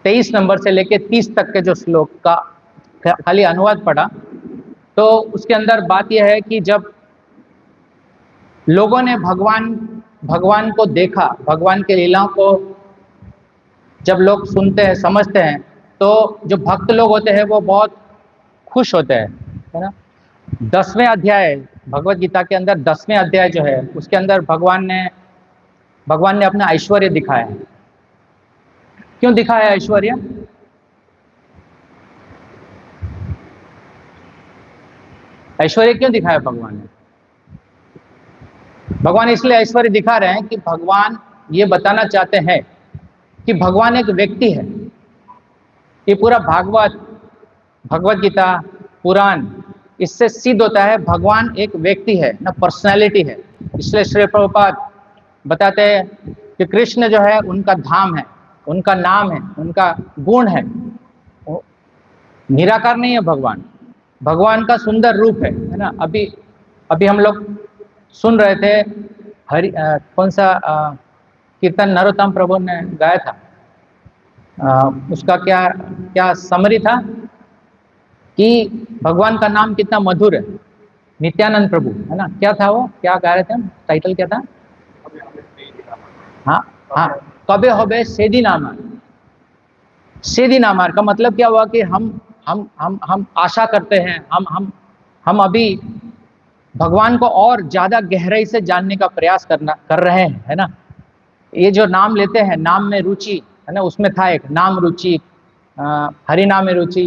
23 number से लेके 30 तक के जो श्लोक का खाली अनुवाद पढ़ा, तो उसके अंदर बात यह है कि जब लोगों ने भगवान को देखा, भगवान के लीलाओं को जब लोग सुनते हैं, समझते हैं, तो जो भक्त लोग होते हैं वो बहुत खुश होते हैं, है ना। 10वें अध्याय भगवत गीता के अंदर 10वें अध्याय जो है उसके अंदर भगवान ने अपना ऐश्वर्य दिखाया है। क्यों दिखाया ऐश्वर्य? ऐश्वर्य क्यों दिखाया भगवान ने? भगवान इसलिए ऐश्वर्य दिखा रहे हैं कि भगवान ये बताना चाहते हैं कि भगवान एक व्यक्ति है। ये पूरा भगवत गीता, पुराण, इससे सिद्ध होता है भगवान एक व्यक्ति है ना, पर्सनैलिटी है। इसलिए श्री प्रभुपाद बताते हैं कि कृष्ण जो है उनका धाम है, उनका नाम है, उनका गुण है। निराकार नहीं है भगवान का सुंदर रूप है ना। अभी हम लोग सुन रहे थे कौन सा कीर्तन नरोत्तम प्रभु ने गाया था, उसका क्या समरी था कि भगवान का नाम कितना मधुर है। नित्यानंद प्रभु, है ना, क्या था वो, क्या गा रहे थे हम, टाइटल क्या था? हाँ, कबे होबे सेदी नामार। सेदी नामार का मतलब क्या हुआ कि हम आशा करते हैं, हम अभी भगवान को और ज्यादा गहराई से जानने का प्रयास कर रहे हैं, है ना। ये जो नाम लेते हैं, नाम में रुचि, है ना, उसमें था एक नाम रुचि, हरि नाम में रुचि।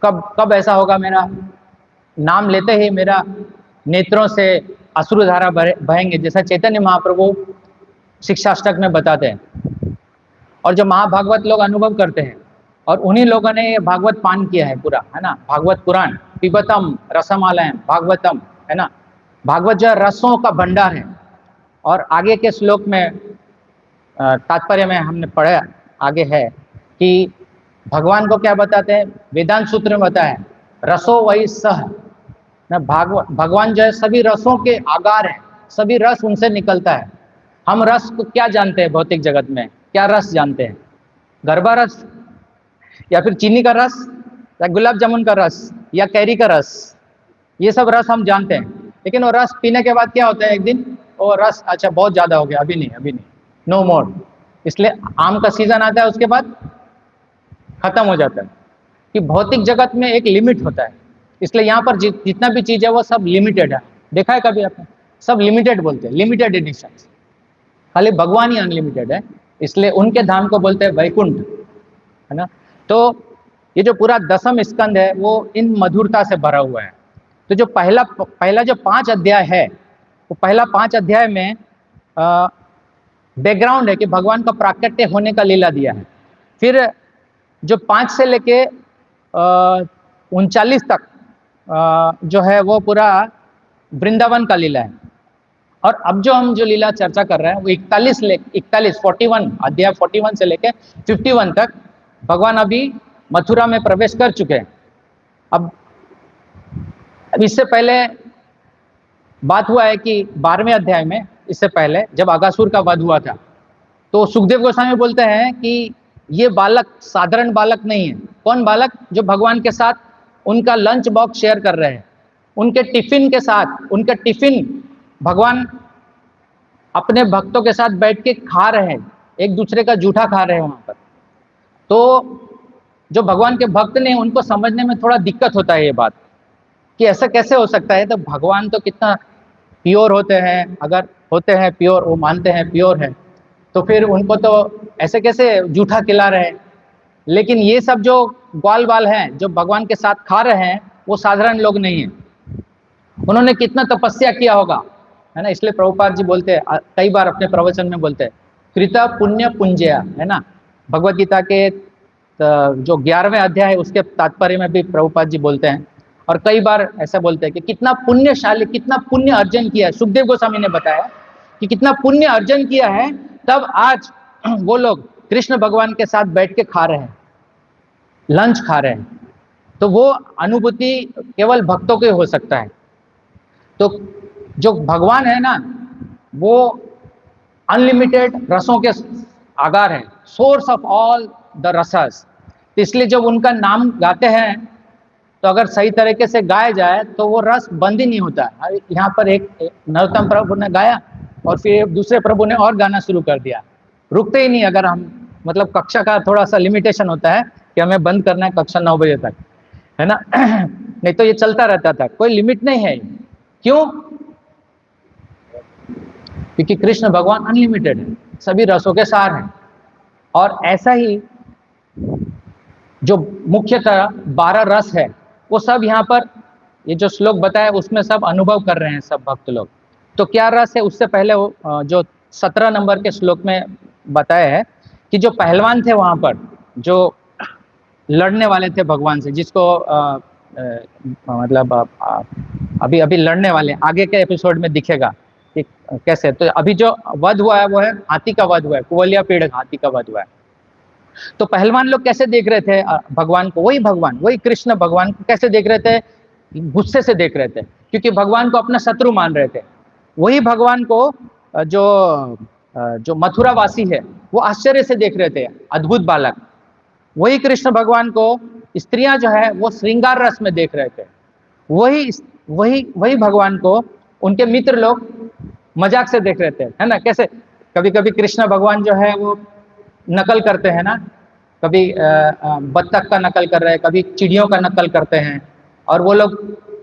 कब ऐसा होगा मेरा नाम लेते ही मेरा नेत्रों से अश्रुधारा बहेंगे, जैसा चैतन्य महाप्रभु शिक्षाष्टक में बताते हैं और जो महाभागवत लोग अनुभव करते हैं। और उन्हीं लोगों ने ये भागवत पान किया है पूरा, है ना। भागवत पुराण पिबतम रसमालयम भागवतम, है ना। भागवत जो रसों का भंडार है। और आगे के श्लोक में तात्पर्य में हमने पढ़ा, आगे है कि भगवान को क्या बताते हैं, वेदांत सूत्र में बताया है, रसो वही सह ना। भगवान जो है सभी रसों के आगार है, सभी रस उनसे निकलता है। हम रस को क्या जानते हैं भौतिक जगत में? क्या रस जानते हैं? गरबा रस, या फिर चीनी का रस, या गुलाब जामुन का रस, या कैरी का रस, ये सब रस हम जानते हैं। लेकिन वो रस पीने के बाद क्या होता है, एक दिन वो रस अच्छा बहुत ज्यादा हो गया, अभी नहीं, नो मोर। इसलिए आम का सीजन आता है, उसके बाद खत्म हो जाता है। कि भौतिक जगत में एक लिमिट होता है। इसलिए यहाँ पर जितना भी चीज है वो सब लिमिटेड है। देखा है कभी आपने? सब लिमिटेड बोलते हैं, लिमिटेड एडिशन। खाली भगवान ही अनलिमिटेड है, इसलिए उनके धाम को बोलते हैं वैकुंठ, है ना। तो ये जो पूरा 10वां स्कंद है वो इन मधुरता से भरा हुआ है। तो जो पहला जो 5 अध्याय है, वो पहला 5 अध्याय में बैकग्राउंड है कि भगवान का प्राकट्य होने का लीला दिया है। फिर जो 5 से लेके 39 तक जो है वो पूरा वृंदावन का लीला है। और अब जो लीला चर्चा कर रहे हैं वो 41 अध्याय 41 से लेके 51 तक भगवान अभी मथुरा में प्रवेश कर चुके हैं। अब इससे पहले बात हुआ है कि 12वें अध्याय में, इससे पहले जब अगासुर का वध हुआ था, तो सुखदेव गोस्वामी बोलते हैं कि ये बालक साधारण बालक नहीं है। कौन बालक? जो भगवान के साथ उनका लंच बॉक्स शेयर कर रहे हैं, उनके टिफिन के साथ, उनका टिफिन भगवान अपने भक्तों के साथ बैठ के खा रहे हैं, एक दूसरे का जूठा खा रहे हैं वहां पर। तो जो भगवान के भक्त ने, उनको समझने में थोड़ा दिक्कत होता है ये बात कि ऐसा कैसे हो सकता है। तो भगवान तो कितना प्योर होते हैं, अगर होते हैं प्योर, वो मानते हैं प्योर है, तो फिर उनको तो ऐसे कैसे जूठा खिला रहे हैं। लेकिन ये सब जो ग्वाल बाल हैं जो भगवान के साथ खा रहे हैं, वो साधारण लोग नहीं है। उन्होंने कितना तपस्या किया होगा, है ना। इसलिए प्रभुपाद जी बोलते हैं, कई बार अपने प्रवचन में बोलते हैं, कृत पुण्य पुंजया, है ना। भगवत गीता के जो 11वें अध्याय है उसके तात्पर्य में भी प्रभुपाद जी बोलते हैं। और कई बार ऐसा बोलते हैं कि कितना पुण्यशाली, कितना पुण्य अर्जन किया है। सुखदेव गोस्वामी ने बताया कि कितना पुण्य अर्जन किया है, तब आज वो लोग कृष्ण भगवान के साथ बैठ के खा रहे हैं, लंच खा रहे हैं। तो वो अनुभूति केवल भक्तों के हो सकता है। तो जो भगवान है ना, वो अनलिमिटेड रसों के आगार है, सोर्स ऑफ ऑल द रसस। तो इसलिए जब उनका नाम गाते हैं तो अगर सही तरीके से गाया जाए तो वो रस बंद ही नहीं होता। यहाँ पर एक नरोत्तम प्रभु ने गाया और फिर दूसरे प्रभु ने और गाना शुरू कर दिया, रुकते ही नहीं। अगर हम मतलब कक्षा का थोड़ा सा लिमिटेशन होता है कि हमें बंद करना है कक्षा 9 बजे तक, है ना नहीं तो ये चलता रहता था, कोई लिमिट नहीं है। क्यों? क्योंकि कृष्ण भगवान अनलिमिटेड है, सभी रसों के सार हैं। और ऐसा ही जो मुख्यतः 12 रस है वो सब यहाँ पर ये जो श्लोक बताया उसमें सब अनुभव कर रहे हैं सब भक्त लोग। तो क्या रस है, उससे पहले जो 17 नंबर के श्लोक में बताया है कि जो पहलवान थे वहां पर, जो लड़ने वाले थे भगवान से, जिसको मतलब अभी अभी लड़ने वाले, आगे के एपिसोड में दिखेगा कि कैसे। तो अभी जो वध हुआ है वो है हाथी का वध हुआ है, कुवलिया पेड़ हाथी का वध हुआ है। तो पहलवान लोग कैसे देख रहे थे भगवान को? वही भगवान, वही कृष्ण भगवान को कैसे देख रहे थे? गुस्से से देख रहे थे, क्योंकि भगवान को अपना शत्रु मान रहे थे। वही भगवान को जो मथुरा वासी है वो आश्चर्य से देख रहे थे, अद्भुत बालक। वही कृष्ण भगवान को स्त्रियां जो है वो श्रृंगार रस में देख रहे थे। वही वही वही भगवान को उनके मित्र लोग मजाक से देख रहे थे, है ना। कैसे कभी कभी कृष्ण भगवान जो है वो नकल करते हैं ना, कभी बत्तख का नकल कर रहे हैं, कभी चिड़ियों का नकल करते हैं। और वो लोग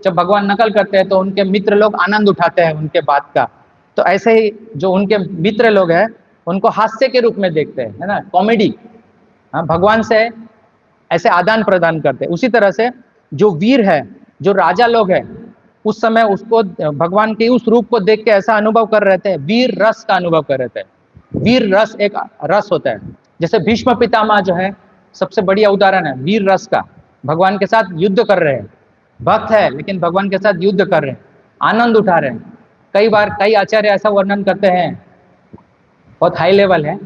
जब भगवान नकल करते हैं तो उनके मित्र लोग आनंद उठाते हैं उनके बात का। तो ऐसे ही जो उनके मित्र लोग हैं उनको हास्य के रूप में देखते हैं, है ना, कॉमेडी। हाँ, भगवान से ऐसे आदान प्रदान करते हैं। उसी तरह से जो वीर है, जो राजा लोग हैं, उस समय उसको भगवान के उस रूप को देख के ऐसा अनुभव कर रहे थे, वीर रस का अनुभव कर रहे थे। वीर रस एक रस होता है, जैसे भीष्म पितामह जो है सबसे बढ़िया उदाहरण है वीर रस का। भगवान के साथ युद्ध कर रहे हैं, भक्त है लेकिन भगवान के साथ युद्ध कर रहे हैं, आनंद उठा रहे हैं। कई बार कई आचार्य ऐसा वर्णन करते हैं, बहुत हाई लेवल है,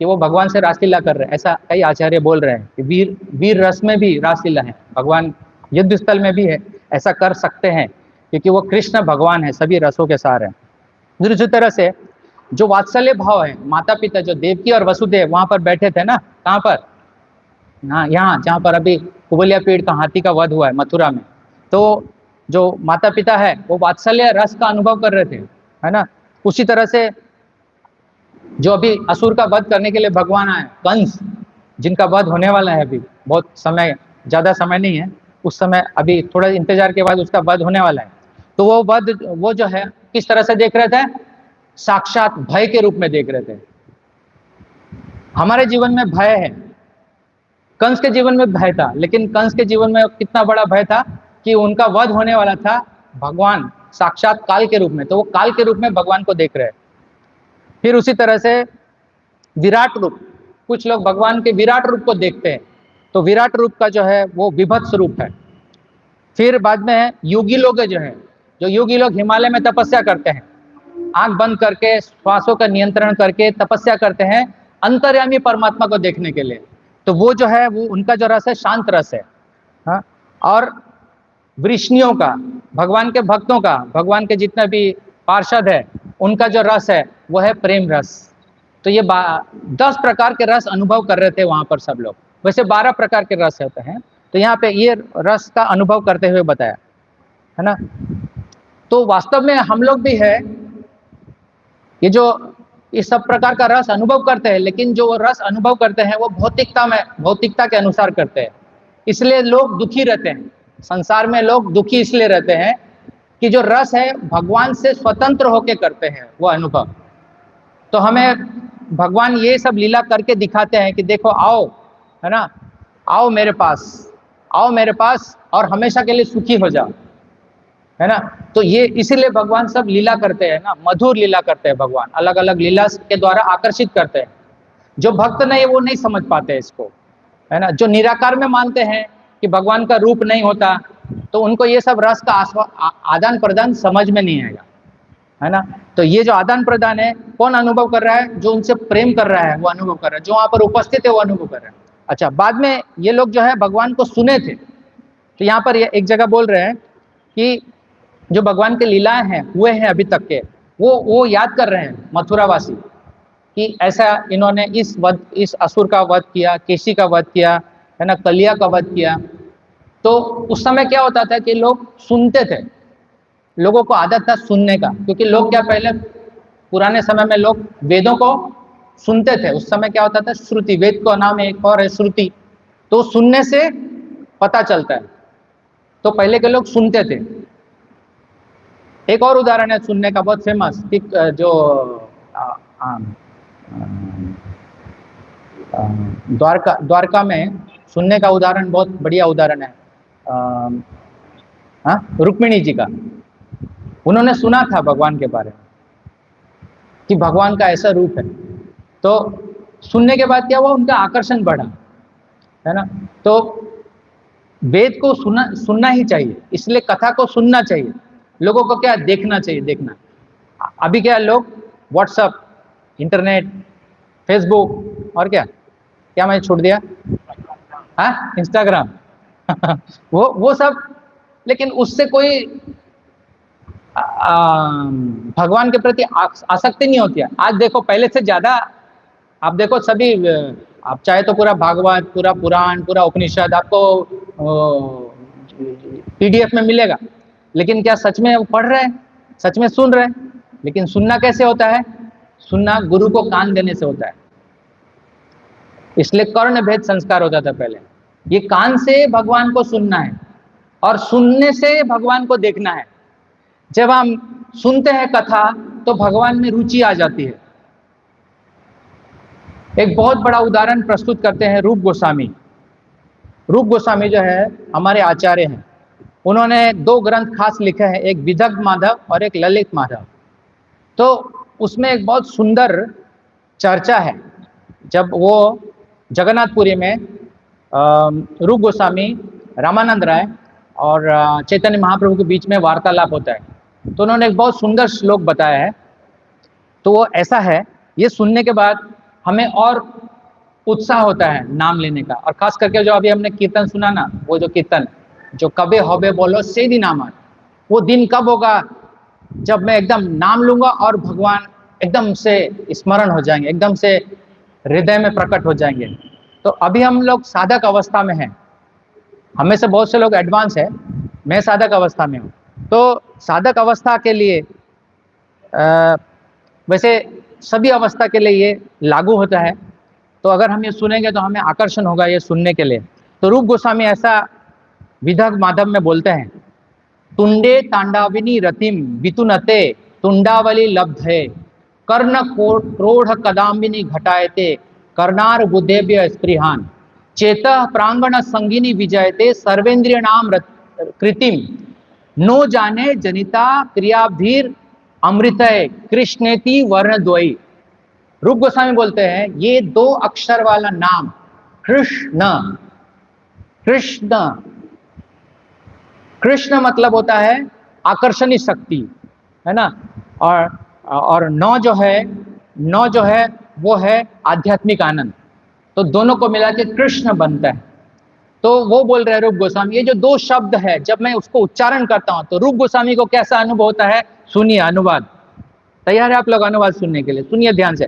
कि वो भगवान से रासलीला कर रहे हैं। ऐसा कई आचार्य बोल रहे हैं कि वीर रस में भी रासलीला है, भगवान युद्ध स्थल में भी है, ऐसा कर सकते हैं क्योंकि वो कृष्ण भगवान है, सभी रसों के सार हैं। दूसरी तरह से जो वात्सल्य भाव है, माता पिता जो देवकी और वसुदेव वहां पर बैठे थे ना, कहाँ पर? हाँ, यहाँ जहाँ पर अभी कुबलिया पेड़ का हाथी का वध हुआ है मथुरा में। तो जो माता पिता है वो वात्सल्य रस का अनुभव कर रहे थे, है ना। उसी तरह से जो अभी असुर का वध करने के लिए भगवान आए, कंस, जिनका वध होने वाला है, अभी बहुत समय, ज्यादा समय नहीं है, उस समय अभी थोड़ा इंतजार के बाद उसका वध होने वाला है। तो वो वध, वो जो है किस तरह से देख रहे थे? साक्षात भय के रूप में देख रहे थे। हमारे जीवन में भय है, कंस के जीवन में भय था, लेकिन कंस के जीवन में कितना बड़ा भय था कि उनका वध होने वाला था भगवान साक्षात काल के रूप में, तो वो काल के रूप में भगवान को देख रहे हैं। फिर उसी तरह से विराट रूप, कुछ लोग भगवान के विराट रूप को देखते हैं, तो विराट रूप का जो है वो विभत्स रूप है। फिर बाद में योगी लोग जो है, जो योगी लोग हिमालय में तपस्या करते हैं, आंख बंद करके श्वासों का नियंत्रण करके तपस्या करते हैं अंतर्यामी परमात्मा को देखने के लिए, तो वो जो है वो उनका जो रस है शांत रस है। हाँ, और वृष्णियों का, भगवान के भक्तों का, भगवान के जितने भी पार्षद है उनका जो रस है वो है प्रेम रस। तो ये 10 प्रकार के रस अनुभव कर रहे थे वहां पर सब लोग। वैसे 12 प्रकार के रस होते हैं, तो यहाँ पे ये रस का अनुभव करते हुए बताया, है ना। तो वास्तव में हम लोग भी है ये जो इस सब प्रकार का रस अनुभव करते हैं, लेकिन जो रस अनुभव करते हैं वो भौतिकता के अनुसार करते हैं। इसलिए लोग दुखी रहते हैं, संसार में लोग दुखी इसलिए रहते हैं कि जो रस है भगवान से स्वतंत्र होकर करते हैं वो अनुभव। तो हमें भगवान ये सब लीला करके दिखाते हैं कि देखो आओ, है ना, आओ मेरे पास और हमेशा के लिए सुखी हो जाओ, है ना। तो ये इसीलिए भगवान सब लीला करते हैं ना, मधुर लीला करते हैं भगवान, अलग अलग लीला के द्वारा आकर्षित करते हैं। जो भक्त नहीं वो नहीं समझ पाते इसको, है ना। जो निराकार में मानते हैं कि भगवान का रूप नहीं होता, तो उनको ये सब रस का आदान प्रदान समझ में नहीं आएगा, है ना। तो ये जो आदान प्रदान है कौन अनुभव कर रहा है? जो उनसे प्रेम कर रहा है वो अनुभव कर रहा है, जो वहां पर उपस्थित है वो अनुभव कर रहा है। अच्छा, बाद में ये लोग जो है भगवान को सुने थे, तो यहाँ पर एक जगह बोल रहे हैं कि जो भगवान के लीलाएं हैं हुए हैं अभी तक के, वो याद कर रहे हैं मथुरावासी, कि ऐसा इन्होंने इस असुर का वध किया, केसी का वध किया, है ना, कलिया का वध किया। तो उस समय क्या होता था कि लोग सुनते थे, लोगों को आदत था सुनने का, क्योंकि लोग क्या पहले पुराने समय में लोग वेदों को सुनते थे। उस समय क्या होता था, श्रुति, वेद का नाम एक और है श्रुति, तो सुनने से पता चलता है। तो पहले के लोग सुनते थे। एक और उदाहरण है सुनने का बहुत फेमस, कि जो द्वारका में सुनने का उदाहरण बहुत बढ़िया उदाहरण है। रुक्मिणी जी का, उन्होंने सुना था भगवान के बारे में कि भगवान का ऐसा रूप है। तो सुनने के बाद क्या हुआ, उनका आकर्षण बढ़ा, है ना। तो वेद को सुनना ही चाहिए, इसलिए कथा को सुनना चाहिए। लोगों को क्या देखना चाहिए, देखना। अभी क्या लोग व्हाट्सएप, इंटरनेट, फेसबुक और क्या मैंने छोड़ दिया, इंस्टाग्राम वो सब, लेकिन उससे कोई भगवान के प्रति आसक्ति नहीं होती है। आज देखो पहले से ज्यादा, आप देखो सभी, आप चाहे तो पूरा भागवत, पूरा पुराण, पूरा उपनिषद आपको पीडीएफ में मिलेगा, लेकिन क्या सच में वो पढ़ रहे हैं, सच में सुन रहे हैं? लेकिन सुनना कैसे होता है? सुनना गुरु को कान देने से होता है। इसलिए कर्ण भेद संस्कार होता था पहले। ये कान से भगवान को सुनना है और सुनने से भगवान को देखना है। जब हम सुनते हैं कथा तो भगवान में रुचि आ जाती है। एक बहुत बड़ा उदाहरण प्रस्तुत करते हैं रूप गोस्वामी। रूप गोस्वामी जो है हमारे आचार्य हैं। उन्होंने 2 ग्रंथ खास लिखे हैं, एक विदग्ध माधव और एक ललित माधव। तो उसमें एक बहुत सुंदर चर्चा है। जब वो जगन्नाथपुरी में रूप गोस्वामी, रामानंद राय और चैतन्य महाप्रभु के बीच में वार्तालाप होता है, तो उन्होंने एक बहुत सुंदर श्लोक बताया है। तो वो ऐसा है, ये सुनने के बाद हमें और उत्साह होता है नाम लेने का। और खास करके जो अभी हमने कीर्तन सुना ना, वो जो कीर्तन जो कबे होबे बोलो से दिन आमन, वो दिन कब होगा जब मैं एकदम नाम लूंगा और भगवान एकदम से स्मरण हो जाएंगे, एकदम से हृदय में प्रकट हो जाएंगे। तो अभी हम लोग साधक अवस्था में हैं, हमें से बहुत से लोग एडवांस है, मैं साधक अवस्था में हूँ। तो साधक अवस्था के लिए वैसे सभी अवस्था के लिए ये लागू होता है। तो अगर हम ये सुनेंगे तो हमें आकर्षण होगा ये सुनने के लिए। तो रूप गोस्वामी ऐसा विदग्ध माधव में बोलते हैं, तुंडे तांडाविनी रतिम वितुनते तुंडावली लब्धे कर्ण क्रोढ़ कदाम्बिनी घटायते कर्णार बुद्धेभ्य स्पृहान चेतः प्रांगण संगिनी विजयते सर्वेंद्रिय नाम कृतिम नो जाने जनिता क्रियाभीर अमृतय कृष्णेति वर्णद्वयी। रूप गोस्वामी बोलते हैं ये 2 अक्षर वाला नाम कृष्ण, कृष्ण, कृष्ण मतलब होता है आकर्षणी शक्ति, है ना। और नौ जो है वो है आध्यात्मिक आनंद। तो दोनों को मिला के कृष्ण बनता है। तो वो बोल रहे हैं रूप गोस्वामी, ये जो 2 शब्द है जब मैं उसको उच्चारण करता हूं तो रूप गोस्वामी को कैसा अनुभव होता है? सुनिए अनुवाद। तैयार है आप लोग अनुवाद सुनने के लिए? सुनिए ध्यान से।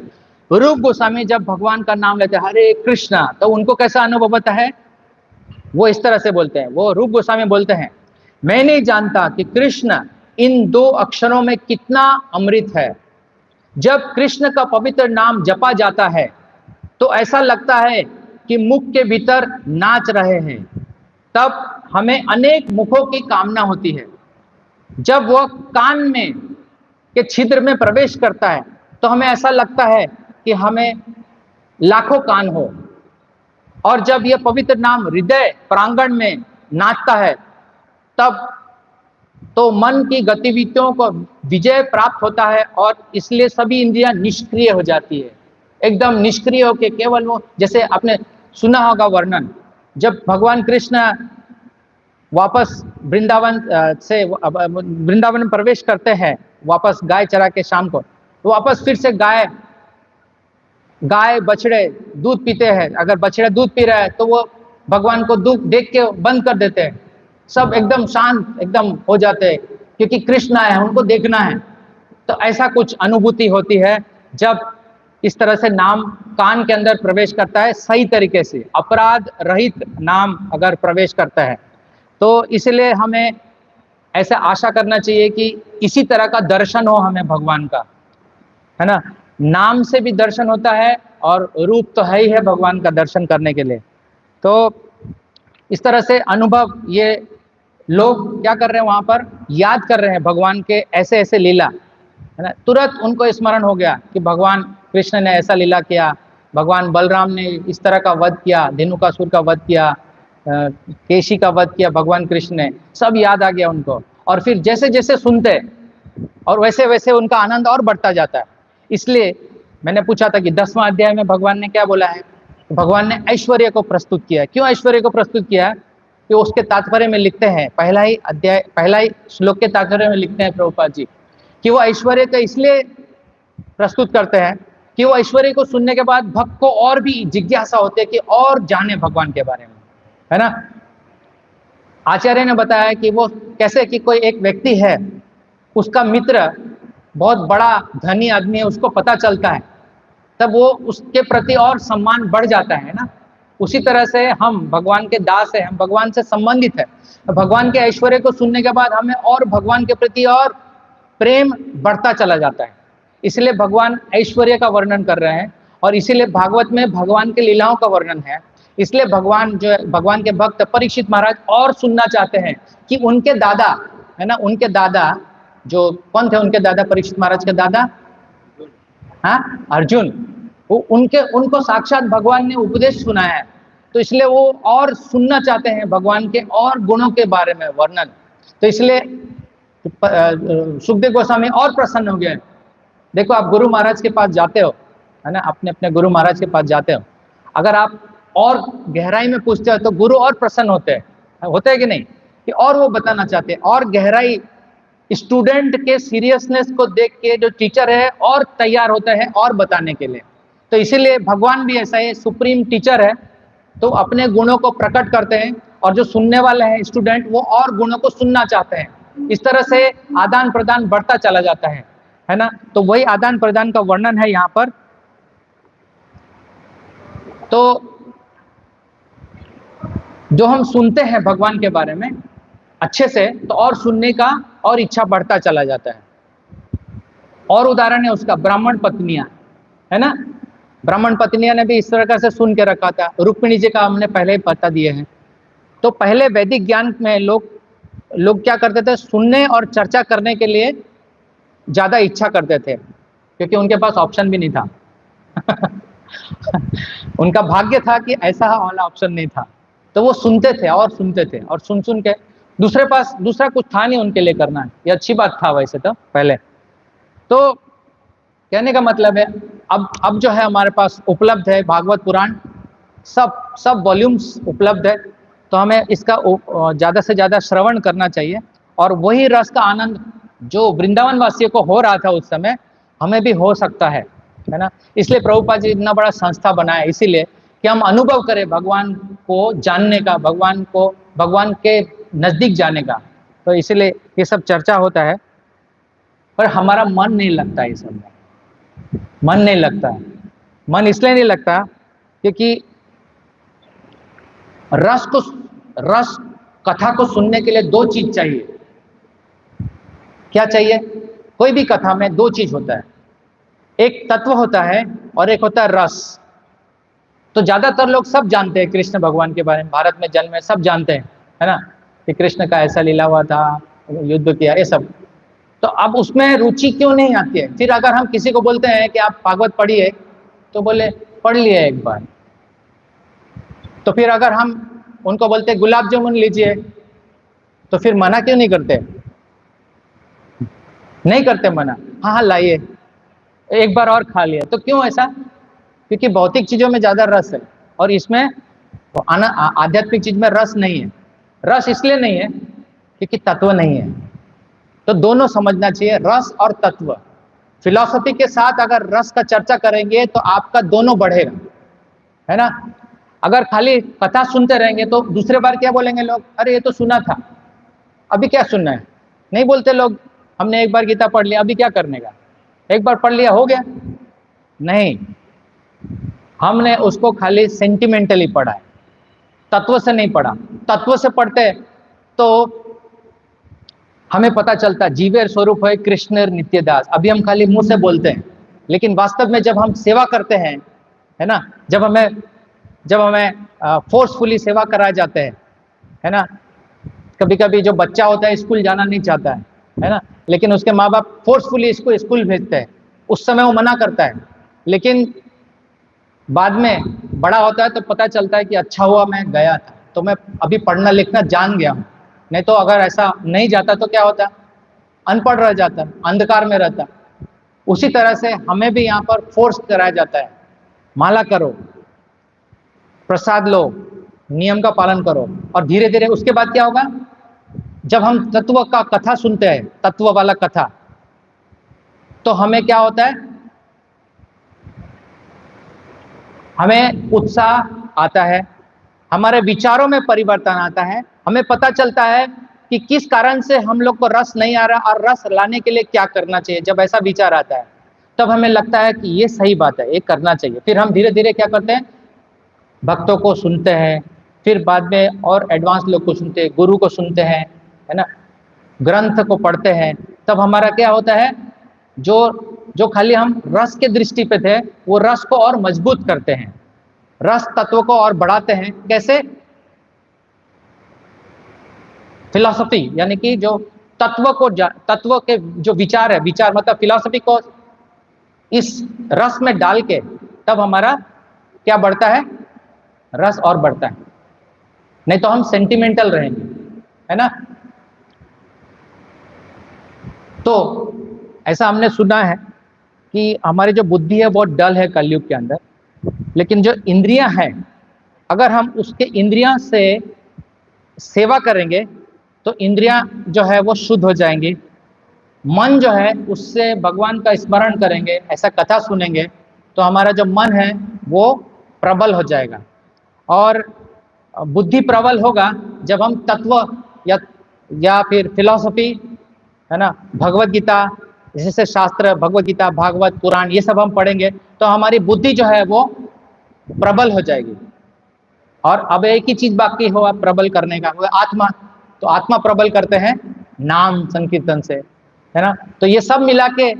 रूप गोस्वामी जब भगवान का नाम लेते हैं हरे कृष्णा, तो उनको कैसा अनुभव होता है? वो इस तरह से बोलते हैं, वो रूप गोस्वामी बोलते हैं, मैं नहीं जानता कि कृष्ण इन 2 अक्षरों में कितना अमृत है। जब कृष्ण का पवित्र नाम जपा जाता है तो ऐसा लगता है कि मुख के भीतर नाच रहे हैं। तब हमें अनेक मुखों की कामना होती है। जब वह कान में के छिद्र में प्रवेश करता है तो हमें ऐसा लगता है कि हमें लाखों कान हो। और जब यह पवित्र नाम हृदय प्रांगण में नाचता है तब तो मन की गतिविधियों को विजय प्राप्त होता है और इसलिए सभी इंद्रियां निष्क्रिय हो जाती है, एकदम निष्क्रिय होकर केवल वो, जैसे आपने सुना होगा वर्णन, जब भगवान कृष्ण वापस वृंदावन में प्रवेश करते हैं, वापस गाय चरा के शाम को, तो वापस फिर से गाय बछड़े दूध पीते हैं। अगर बछड़े दूध पी रहे हैं तो वो भगवान को दूध देख के बंद कर देते हैं, सब एकदम शांत एकदम हो जाते हैं, क्योंकि कृष्ण आए हैं, उनको देखना है। तो ऐसा कुछ अनुभूति होती है जब इस तरह से नाम कान के अंदर प्रवेश करता है सही तरीके से, अपराध रहित नाम अगर प्रवेश करता है, तो इसलिए हमें ऐसा आशा करना चाहिए कि इसी तरह का दर्शन हो हमें भगवान का, है ना। नाम से भी दर्शन होता है और रूप तो है ही है भगवान का दर्शन करने के लिए। तो इस तरह से अनुभव, ये लोग क्या कर रहे हैं वहां पर, याद कर रहे हैं भगवान के ऐसे ऐसे लीला, है ना। तुरंत उनको स्मरण हो गया कि भगवान कृष्ण ने ऐसा लीला किया, भगवान बलराम ने इस तरह का वध किया, धेनुकासुर का वध किया, केशी का वध किया भगवान कृष्ण ने, सब याद आ गया उनको। और फिर जैसे जैसे सुनते और वैसे वैसे उनका आनंद और बढ़ता जाता है। इसलिए मैंने पूछा था कि 10वां अध्याय में भगवान ने क्या बोला है। भगवान ने ऐश्वर्य को प्रस्तुत किया है। क्यों ऐश्वर्य को प्रस्तुत किया है? कि उसके तात्पर्य में लिखते हैं, पहला ही श्लोक के तात्पर्य में लिखते हैं प्रभुपाद जी कि वो ऐश्वर्य को इसलिए प्रस्तुत करते हैं कि वो ऐश्वर्य को सुनने के बाद भक्त को और भी जिज्ञासा होती है कि और जाने भगवान के बारे में, है ना। आचार्य ने बताया कि वो कैसे कि कोई एक व्यक्ति है, उसका मित्र बहुत बड़ा धनी आदमी है, उसको पता चलता है, तब वो उसके प्रति और सम्मान बढ़ जाता है ना। उसी तरह से हम भगवान के दास हैं, हम भगवान से संबंधित है, तो भगवान के ऐश्वर्य को सुनने के बाद हमें और भगवान के प्रति और प्रेम बढ़ता चला जाता है। इसलिए भगवान ऐश्वर्य का वर्णन कर रहे हैं और इसीलिए भागवत में भगवान के लीलाओं का वर्णन है। इसलिए भगवान जो है, भगवान के भक्त परीक्षित महाराज और सुनना चाहते हैं कि उनके दादा, है ना, उनके दादा जो कौन थे, उनके दादा परीक्षित महाराज के दादा, हाँ, अर्जुन, वो उनको साक्षात भगवान ने उपदेश सुनाया है, तो इसलिए वो और सुनना चाहते हैं भगवान के और गुणों के बारे में वर्णन। तो इसलिए सुखदेव गोस्वामी और प्रसन्न हो गए। देखो, आप गुरु महाराज के पास जाते हो, है ना, अपने अपने गुरु महाराज के पास जाते हो, अगर आप और गहराई में पूछते हो तो गुरु और प्रसन्न होते हैं कि नहीं, कि और वो बताना चाहते हैं और गहराई। स्टूडेंट के सीरियसनेस को देख के जो टीचर है और तैयार होता है और बताने के लिए। तो इसीलिए भगवान भी ऐसा है, सुप्रीम टीचर है, तो अपने गुणों को प्रकट करते हैं और जो सुनने वाले हैं स्टूडेंट, वो और गुणों को सुनना चाहते हैं। इस तरह से आदान प्रदान बढ़ता चला जाता है ना। तो वही आदान प्रदान का वर्णन है यहाँ पर। तो जो हम सुनते हैं भगवान के बारे में अच्छे से, तो और सुनने का और इच्छा बढ़ता चला जाता है। और उदाहरण है उसका ब्राह्मण पत्नियां, है ना। ब्राह्मण पत्नियां ने भी इस तरह से सुन के रखा था। रुक्मिणी जी का हमने पहले ही बता दिए हैं। तो पहले वैदिक ज्ञान में लोग क्या करते थे, सुनने और चर्चा करने के लिए ज्यादा इच्छा करते थे, क्योंकि उनके पास ऑप्शन भी नहीं था। उनका भाग्य था कि ऐसा वाला ऑप्शन नहीं था, तो वो सुनते थे और सुनते थे और सुन के दूसरा कुछ था नहीं उनके लिए करना। ये अच्छी बात था वैसे तो पहले। तो कहने का मतलब है, अब जो है हमारे पास उपलब्ध है भागवत पुराण, सब वॉल्यूम्स उपलब्ध है, तो हमें इसका ज़्यादा से ज़्यादा श्रवण करना चाहिए। और वही रस का आनंद जो वृंदावन वासियों को हो रहा था उस समय, हमें भी हो सकता है ना। इसलिए प्रभुपाद जी इतना बड़ा संस्था बनाया, इसीलिए कि हम अनुभव करें भगवान को जानने का, भगवान के नज़दीक जाने का। तो इसीलिए ये सब चर्चा होता है, पर हमारा मन नहीं लगता है, ये सब मन नहीं लगता है। मन इसलिए नहीं लगता क्योंकि रस कथा को सुनने के लिए दो चीज चाहिए। क्या चाहिए? कोई भी कथा में दो चीज होता है, एक तत्व होता है और एक होता है रस। तो ज्यादातर लोग सब जानते हैं कृष्ण भगवान के बारे में, भारत में जन्मे सब जानते हैं, है ना, कि कृष्ण का ऐसा लीला हुआ था, युद्ध किया, ये सब। तो अब उसमें रुचि क्यों नहीं आती है? फिर अगर हम किसी को बोलते हैं कि आप भागवत पढ़िए, तो बोले पढ़ लिया एक बार। तो फिर अगर हम उनको बोलते गुलाब जामुन लीजिए, तो फिर मना क्यों नहीं करते? नहीं करते मना, हाँ लाइए, एक बार और खा लिया। तो क्यों ऐसा? क्योंकि भौतिक चीजों में ज्यादा रस है और इसमें आध्यात्मिक चीज में रस नहीं है। रस इसलिए नहीं है क्योंकि तत्व नहीं है। तो दोनों समझना चाहिए, रस और तत्व। फिलॉसफी के साथ अगर रस का चर्चा करेंगे तो आपका दोनों बढ़ेगा, है ना। अगर खाली कथा सुनते रहेंगे तो दूसरे बार क्या बोलेंगे लोग? अरे ये तो सुना था, अभी क्या सुनना है? नहीं बोलते लोग, हमने एक बार गीता पढ़ लिया, अभी क्या करने का, एक बार पढ़ लिया हो गया। नहीं, हमने उसको खाली सेंटिमेंटली पढ़ा है, तत्व से नहीं पढ़ा। तत्व से पढ़ते तो हमें पता चलता जीवेर स्वरूप है कृष्णर नित्यदास। अभी हम खाली मुंह से बोलते हैं, लेकिन वास्तव में जब हम सेवा करते हैं, है ना, जब हमें फोर्सफुली सेवा कराए जाते हैं, है ना, कभी कभी जो बच्चा होता है स्कूल जाना नहीं चाहता है ना, लेकिन उसके माँ बाप फोर्सफुली इसको स्कूल भेजते हैं, उस समय वो मना करता है, लेकिन बाद में बड़ा होता है तो पता चलता है कि अच्छा हुआ मैं गया था, तो मैं अभी पढ़ना लिखना जान गया हूँ। नहीं तो अगर ऐसा नहीं जाता तो क्या होता, अनपढ़ रह जाता, अंधकार में रहता। उसी तरह से हमें भी यहाँ पर फोर्स कराया जाता है, माला करो, प्रसाद लो, नियम का पालन करो। और धीरे धीरे उसके बाद क्या होगा, जब हम तत्व का कथा सुनते हैं, तत्व वाला कथा, तो हमें क्या होता है, हमें उत्साह आता है, हमारे विचारों में परिवर्तन आता है, हमें पता चलता है कि किस कारण से हम लोग को रस नहीं आ रहा और रस लाने के लिए क्या करना चाहिए। जब ऐसा विचार आता है तब हमें लगता है कि ये सही बात है, ये करना चाहिए। फिर हम धीरे धीरे क्या करते हैं, भक्तों को सुनते हैं, फिर बाद में और एडवांस लोग को सुनते हैं, गुरु को सुनते हैं, है ना, ग्रंथ को पढ़ते हैं। तब हमारा क्या होता है, जो जो खाली हम रस के दृष्टि पे थे, वो रस को और मजबूत करते हैं, रस तत्व को और बढ़ाते हैं। कैसे? फिलॉसफी, यानी कि जो तत्व के जो विचार है, विचार मतलब फिलॉसफी को इस रस में डाल के, तब हमारा क्या बढ़ता है, रस और बढ़ता है। नहीं तो हम सेंटिमेंटल रहेंगे, है ना। तो ऐसा हमने सुना है कि हमारी जो बुद्धि है बहुत डल है कलयुग के अंदर, लेकिन जो इंद्रियां हैं, अगर हम उसके इंद्रियां से सेवा करेंगे तो इंद्रियां जो है वो शुद्ध हो जाएंगी। मन जो है उससे भगवान का स्मरण करेंगे, ऐसा कथा सुनेंगे, तो हमारा जो मन है वो प्रबल हो जाएगा। और बुद्धि प्रबल होगा जब हम तत्व या फिर फिलॉसफी, है ना, भगवत गीता जैसे शास्त्र, भगवत गीता, भागवत, पुराण, ये सब हम पढ़ेंगे तो हमारी बुद्धि जो है वो प्रबल हो जाएगी। और अब एक ही चीज बाकी हुआ प्रबल करने का, वो आत्मा। तो आत्मा प्रबल करते हैं नाम संकीर्तन से, है ना। तो ये सब मिला के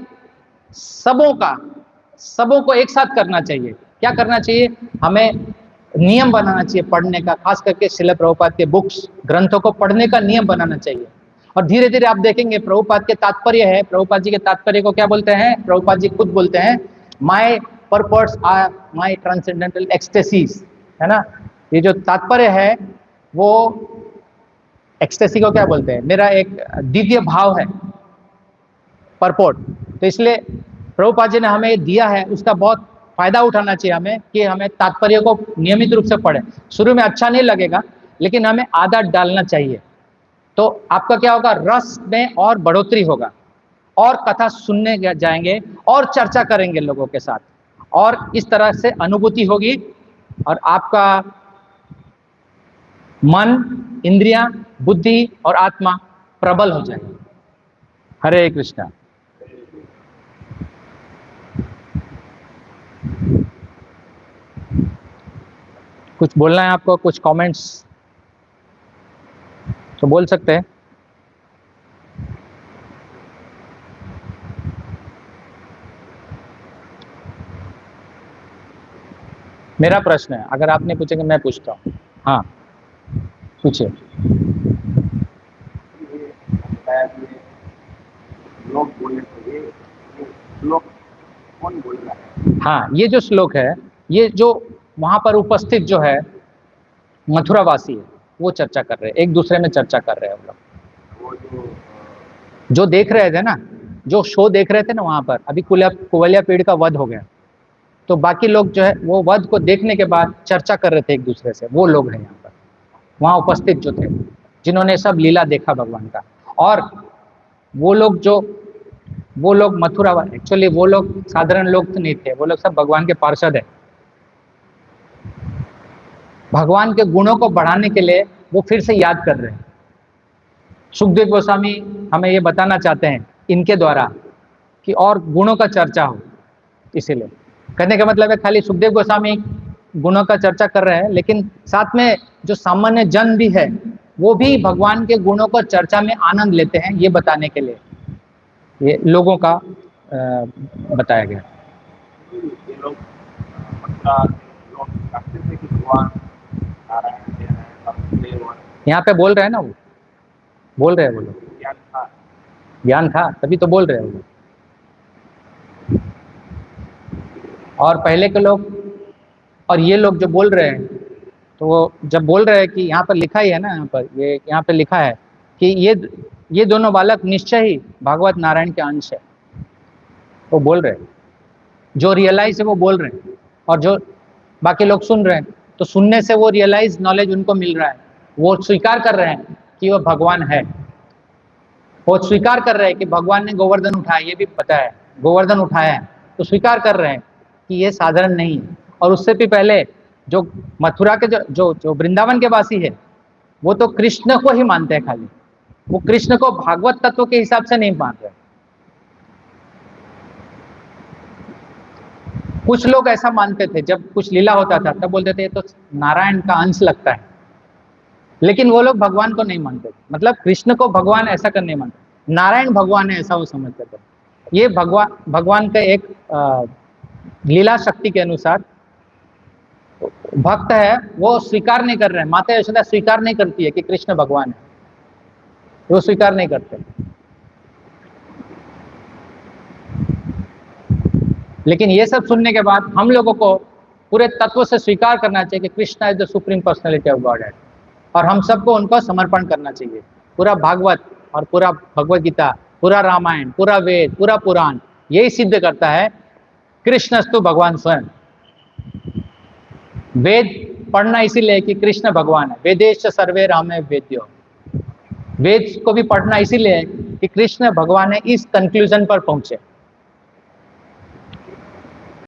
सबों को एक साथ करना चाहिए। क्या करना चाहिए, हमें नियम बनाना चाहिए पढ़ने का, खास करके श्रील प्रभुपाद के बुक्स, ग्रंथों को पढ़ने का नियम बनाना चाहिए। और धीरे धीरे आप देखेंगे प्रभुपाद के तात्पर्य है, प्रभुपाद जी के तात्पर्य को क्या बोलते हैं, प्रभुपाद जी खुद बोलते हैं, my purpose are my transcendental ecstasies, है ना। ये जो तात्पर्य है वो एक्सटेसी को क्या बोलते हैं, मेरा एक दिव्य भाव है, परपोर्ट। तो इसलिए प्रभुपाद जी ने हमें दिया है, उसका बहुत फायदा उठाना चाहिए हमें, कि हमें तात्पर्य को नियमित रूप से पढ़ें। शुरू में अच्छा नहीं लगेगा, लेकिन हमें आदत डालना चाहिए। तो आपका क्या होगा, रस में और बढ़ोतरी होगा, और कथा सुनने जाएंगे और चर्चा करेंगे लोगों के साथ, और इस तरह से अनुभूति होगी और आपका मन, इंद्रियां, बुद्धि और आत्मा प्रबल हो जाएगी। हरे कृष्णा। कुछ बोलना है आपको, कुछ कमेंट्स तो बोल सकते हैं। मेरा प्रश्न है, अगर आप नहीं पूछेंगे मैं पूछता हूँ। हाँ पूछिए। हाँ, ये जो श्लोक है, ये जो वहां पर उपस्थित जो है मथुरावासी है, वो चर्चा कर रहे हैं, एक दूसरे में चर्चा कर रहे हैं। हम लोग जो देख रहे थे ना, जो शो देख रहे थे ना वहां पर, अभी कुवलिया पेड़ का वध हो गया, तो बाकी लोग जो है वो वध को देखने के बाद चर्चा कर रहे थे एक दूसरे से। वो लोग हैं यहाँ पर, वहाँ उपस्थित जो थे, जिन्होंने सब लीला देखा भगवान का। और वो लोग मथुरा, एक्चुअली वो लोग साधारण लोग तो नहीं थे, वो लोग सब भगवान के पार्षद है। भगवान के गुणों को बढ़ाने के लिए वो फिर से याद कर रहे हैं। सुखदेव गोस्वामी हमें ये बताना चाहते हैं इनके द्वारा कि और गुणों का चर्चा हो, इसीलिए। कहने का मतलब है खाली सुखदेव गोस्वामी गुणों का चर्चा कर रहे हैं, लेकिन साथ में जो सामान्य जन भी है वो भी भगवान के गुणों को चर्चा में आनंद लेते हैं, ये बताने के लिए ये लोगों का बताया गया। ये लोग कहते थे कि भगवान नारायण है, यहाँ पे बोल रहे हैं ना, वो बोल रहे हैं, वो लोग ज्ञान था तभी तो बोल रहे हैं वो लोग। और पहले के लोग और ये लोग जो बोल रहे हैं, तो वो जब बोल रहे हैं कि यहाँ पर लिखा ही है ना, यहाँ पे लिखा है कि ये दोनों बालक निश्चय ही भागवत नारायण के अंश है, वो बोल रहे हैं। जो रियलाइज है वो बोल रहे हैं, और जो बाकी लोग सुन रहे हैं, तो सुनने से वो रियलाइज नॉलेज उनको मिल रहा है, वो स्वीकार कर रहे हैं कि वो भगवान है, वो स्वीकार कर रहे हैं कि भगवान ने गोवर्धन उठाया, ये भी पता है गोवर्धन उठाया है, तो स्वीकार कर रहे हैं कि ये साधारण नहीं है। और उससे भी पहले जो मथुरा के जो वृंदावन के वासी है, वो तो कृष्ण को ही मानते हैं खाली, वो कृष्ण को भागवत तत्व के हिसाब से नहीं मान रहे। कुछ लोग ऐसा मानते थे, जब कुछ लीला होता था तब बोलते थे ये तो नारायण का अंश लगता है, लेकिन वो लोग भगवान को नहीं मानते थे, मतलब कृष्ण को भगवान ऐसा कर नहीं मानते, नारायण भगवान है ऐसा वो समझते थे। ये भगवान का एक लीला शक्ति के अनुसार भक्त है, वो स्वीकार नहीं कर रहे हैं, माता यशोदा स्वीकार नहीं करती है कि कृष्ण भगवान है, वो स्वीकार नहीं करते। लेकिन ये सब सुनने के बाद हम लोगों को पूरे तत्व से स्वीकार करना चाहिए कि Krishna is the supreme personality of God है, और हम सबको उनको समर्पण करना चाहिए। पूरा भागवत और पूरा भगवत गीता, पूरा रामायण, पूरा वेद, पूरा पुराण यही सिद्ध करता है कृष्णस्तु भगवान स्वयं। वेद पढ़ना इसीलिए कि कृष्ण भगवान है, वेदेश सर्वे रामे वेद्यो, वेद को भी पढ़ना इसीलिए कि कृष्ण भगवान है, इस कंक्लूजन पर पहुंचे।